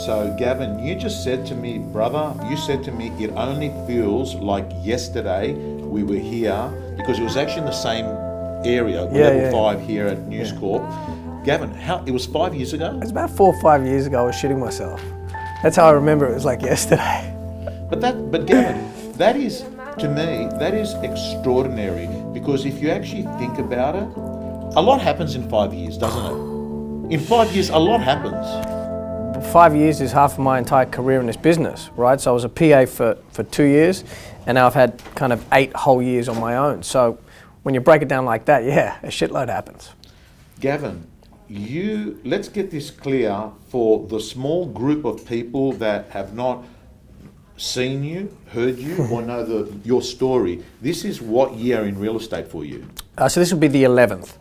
So Gavin, you just said to me, brother, you said to me, it only feels like yesterday we were here, because it was actually in the same area, level 5 here at News Corp. Gavin, it was 5 years ago? It's about 4 or 5 years ago I was shitting myself. That's how I remember it was like yesterday. But Gavin, that is, to me, that is extraordinary, because if you actually think about it, a lot happens in 5 years, doesn't it? In 5 years, a lot happens. 5 years is half of my entire career in this business, right? So I was a PA for 2 years, and now I've had kind of 8 whole years on my own. So when you break it down like that, yeah, a shitload happens. Gavin, let's get this clear for the small group of people that have not seen you, heard you, or know your story. This is what year in real estate for you? So this will be the 11th.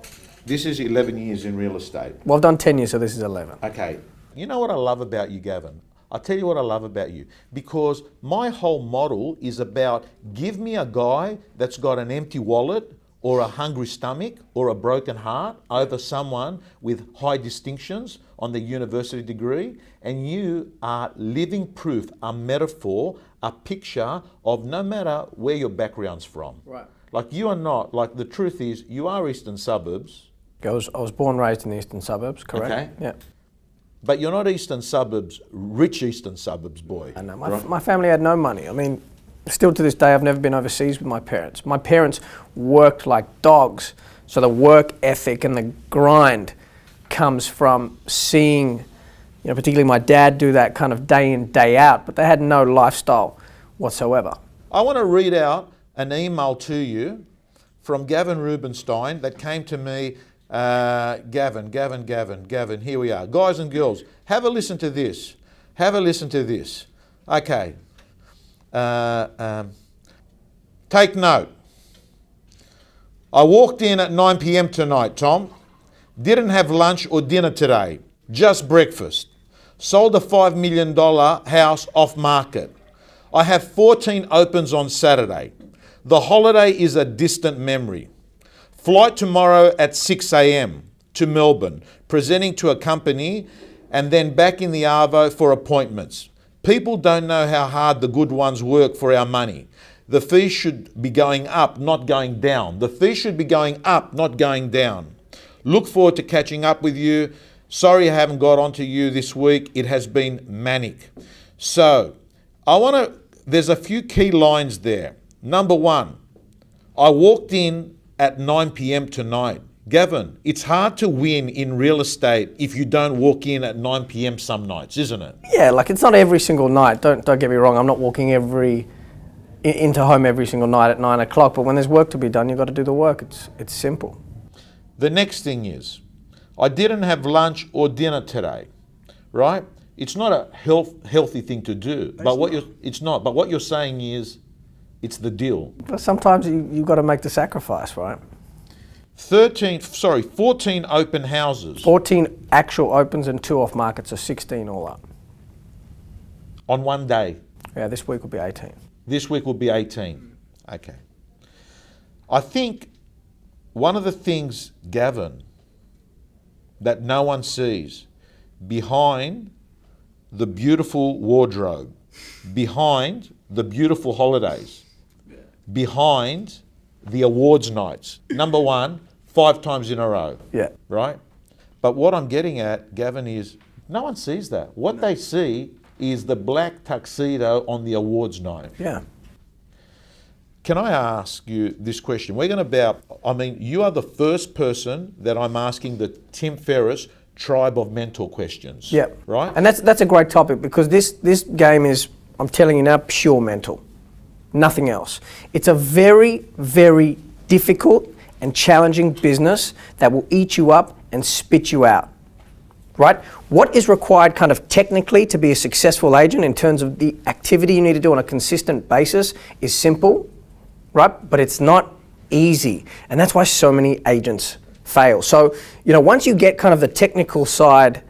This is 11 years in real estate. Well, I've done 10 years, so this is 11. Okay. You know what I love about you, Gavin? I'll tell you what I love about you. Because my whole model is about, give me a guy that's got an empty wallet or a hungry stomach or a broken heart over someone with high distinctions on the university degree, and you are living proof, a metaphor, a picture of no matter where your background's from. Right. Like you are not, like the truth is, you are eastern suburbs. I was born and raised in the eastern suburbs, correct? Okay. Yeah. But you're not eastern suburbs, rich eastern suburbs boy. I know. Right? My family had no money. I mean, still to this day, I've never been overseas with my parents. My parents worked like dogs. So the work ethic and the grind comes from seeing, particularly my dad do that kind of day in, day out, but they had no lifestyle whatsoever. I want to read out an email to you from Gavin Rubinstein that came to me. Gavin, here we are. Guys and girls, have a listen to this. Okay. Take note. I walked in at 9 p.m. tonight, Tom. Didn't have lunch or dinner today. Just breakfast. Sold a $5 million house off market. I have 14 opens on Saturday. The holiday is a distant memory. Flight tomorrow at 6 a.m. to Melbourne, presenting to a company, and then back in the Arvo for appointments. People don't know how hard the good ones work for our money. The fees should be going up, not going down. The fees should be going up, not going down. Look forward to catching up with you. Sorry I haven't got onto you this week. It has been manic. So, there's a few key lines there. Number one, I walked in at 9 p.m. tonight. Gavin, it's hard to win in real estate if you don't walk in at 9 p.m. some nights, isn't it? Yeah, like it's not every single night. Don't get me wrong. I'm not walking into home every single night at 9 o'clock. But when there's work to be done, you've got to do the work. It's simple. The next thing is, I didn't have lunch or dinner today, right? It's not a healthy thing to do. But what you're saying is, it's the deal. But sometimes you've got to make the sacrifice, right? 14 open houses. 14 actual opens and 2 off market, so 16 all up. On one day? Yeah, this week will be 18. This week will be 18. Okay. I think one of the things, Gavin, that no one sees behind the beautiful wardrobe, behind the beautiful holidays, behind the awards nights. Number one, 5 times in a row. Yeah. Right? But what I'm getting at, Gavin, is no one sees that. What they see is the black tuxedo on the awards night. Yeah. Can I ask you this question? You are the first person that I'm asking the Tim Ferriss tribe of mentor questions. Yeah. Right? And that's a great topic, because this game is, I'm telling you now, pure mental. Nothing else. It's a very, very difficult and challenging business that will eat you up and spit you out. Right? What is required kind of technically to be a successful agent in terms of the activity you need to do on a consistent basis is simple, right? But it's not easy. And that's why so many agents fail. So, once you get kind of the technical side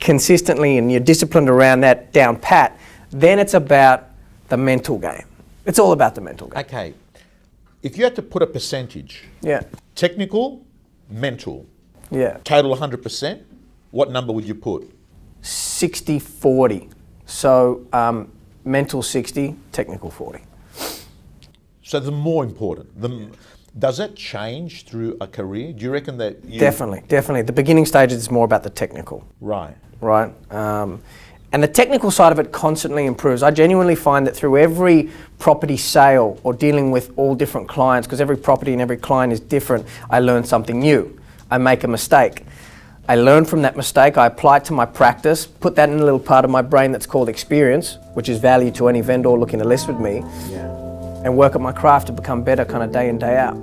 consistently and you're disciplined around that down pat, then it's about the mental game. It's all about the mental game. Okay. If you had to put a percentage, Yeah. technical, mental, Yeah. total 100%, what number would you put? 60-40. So mental 60, technical 40. So the more important, does that change through a career? Do you reckon that Definitely. The beginning stages is more about the technical. Right. And the technical side of it constantly improves. I genuinely find that through every property sale or dealing with all different clients, because every property and every client is different, I learn something new. I make a mistake. I learn from that mistake, I apply it to my practice, put that in a little part of my brain that's called experience, which is value to any vendor looking to list with me, and work at my craft to become better kind of day in, day out.